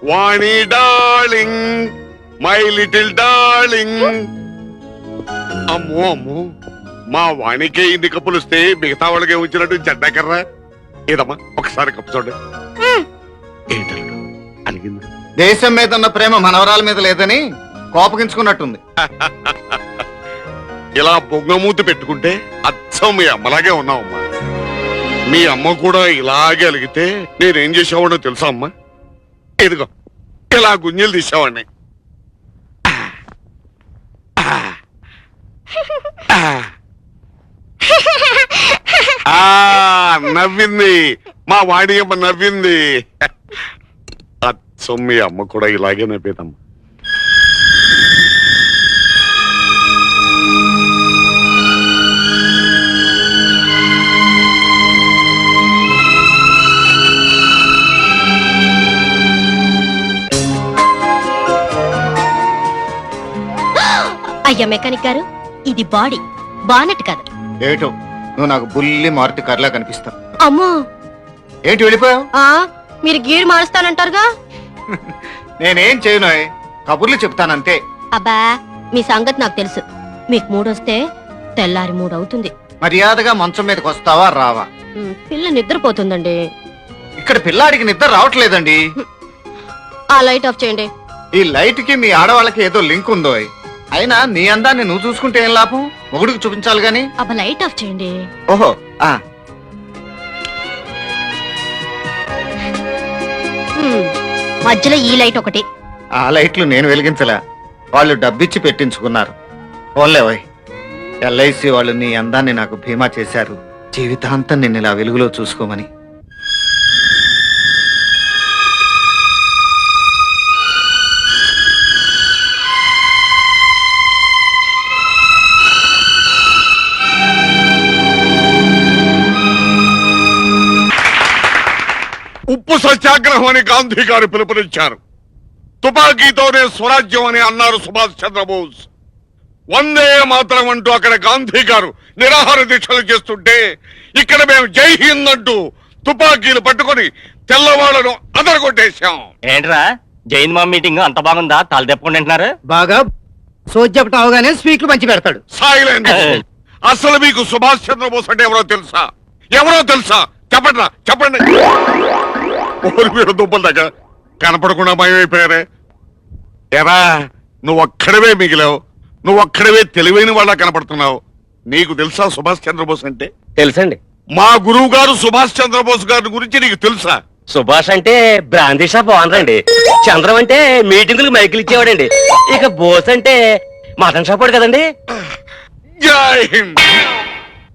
Vani darling, my little darling. అమ్మో అమ్మో, మా వాణికే ఇన్ని కప్పులు వస్తే మిగతా వాళ్ళకే వచ్చినట్టు జడ్డాకర్రా. ఏదమ్మా ఒకసారి కప్పు చూడండి. ఏంటల్లుడు అలిగింది? దేశం మీద ఉన్న ప్రేమ మనవరాల మీద లేదని కోపగించుకున్నట్టుంది. ఇలా బొంగమూతి పెట్టుకుంటే అచ్చం మీ అమ్మలాగే ఉన్నావమ్మా. మీ అమ్మ కూడా ఇలాగే అలిగితే నేనేం చేసేవాడో తెలుసా అమ్మా? ఇదిగో ఇలా గుంజలు తీసేవాడిని. నవ్వింది మా వాడి అమ్మ, నవ్వింది. అచ్చం మీ అమ్మ కూడా ఇలాగే నవ్వేదమ్మా. అయ్యా మెకానిక్ గారు, ఇది బాడీ, బానెట్ కాదు. ఏటో నువ్వు నాకు బుల్లి మారుతి కార్లా కనిపిస్తావు. అమ్మో, ఏంటి వెళ్ళిపోయావు? మీరు గీరు మారుస్తానంటారుగా. నేనేం చేయను, కబుర్లు చెప్తానంతే. అబ్బా, మీ సంగతి నాకు తెలుసు. మీకు మూడొస్తే తెల్లారి మూడవుతుంది. మర్యాదగా మంచం మీదకి వస్తావా రావా? పిల్ల నిద్రపోతుందండి. ఇక్కడ పిల్లాడికి నిద్ర రావట్లేదండి. ఆ లైట్ ఆఫ్ చేయండి. ఈ లైట్ కి మీ ఆడవాళ్ళకి ఏదో లింక్ ఉందో. అయినా నీ అందాన్ని నువ్వు చూసుకుంటే ఏం లాభం? మొగుడికి చూపించాలి గాని. అబ్బా, లైట్ ఆఫ్ చేయండి. ఓహో, మధ్యలో ఈ లైట్ ఒకటి. ఆ లైట్లు నేను వెలిగించలే, వాళ్ళు డబ్బిచ్చి పెట్టించుకున్నారు. ఓన్లేవయ్, ఎల్ఐసి వాళ్ళు నీ అందాన్ని నాకు బీమా చేశారు, జీవితాంతం నిన్ను ఇలా వెలుగులో చూసుకోమని. ఉప్పు సత్యాగ్రహం అని గాంధీ గారు పిలుపునిచ్చారు. తుపాకీతోనే స్వరాజ్యం అని అన్నారు సుభాష్ చంద్రబోస్. వందే మాత్రం అంటూ అక్కడ గాంధీ గారు నిరాహార దీక్షలు చేస్తుంటే ఇక్కడ మేము జై హింద్ అంటూ తుపాకీలు పట్టుకొని తెల్లవాళ్లను అదరగొట్టేశాం. ఏంట్రా జైన్ మామ్ మీటింగ్ అంత బాగుందా? తాళ్ళు తెప్పకుండా అంటున్నారు. బాగా సోజ్జపట అవగానే స్వీట్లు పంచి పెడతాడు. సైలెంట్. అసలు మీకు సుభాష్ చంద్రబోస్ అంటే ఎవరో తెలుసా? ఎవరో తెలుసా? చెప్పండి, చెప్పండి. మీరు దుబ్బల దగ్గర కనపడకుండా భయమైపోయారే. ఎరా, నువ్వు ఒక్కడవే మిగిలావు, నువ్వు ఒక్కడవే తెలివైన వాళ్ళ కనపడుతున్నావు. నీకు తెలుసా సుభాష్ చంద్రబోస్ అంటే? తెలుసండి. మా గురువు గారు సుభాష్ చంద్రబోస్ గారి గురించి నీకు తెలుసా? సుభాష్ అంటే బ్రాందీ షాప్ ఓనర్ అండి. చంద్రం అంటే మీటింగులకు మైకులు ఇచ్చేవాడండి. ఇక బోస్ అంటే మటన్ షాప్ వాడు కదండి. జై హింద్.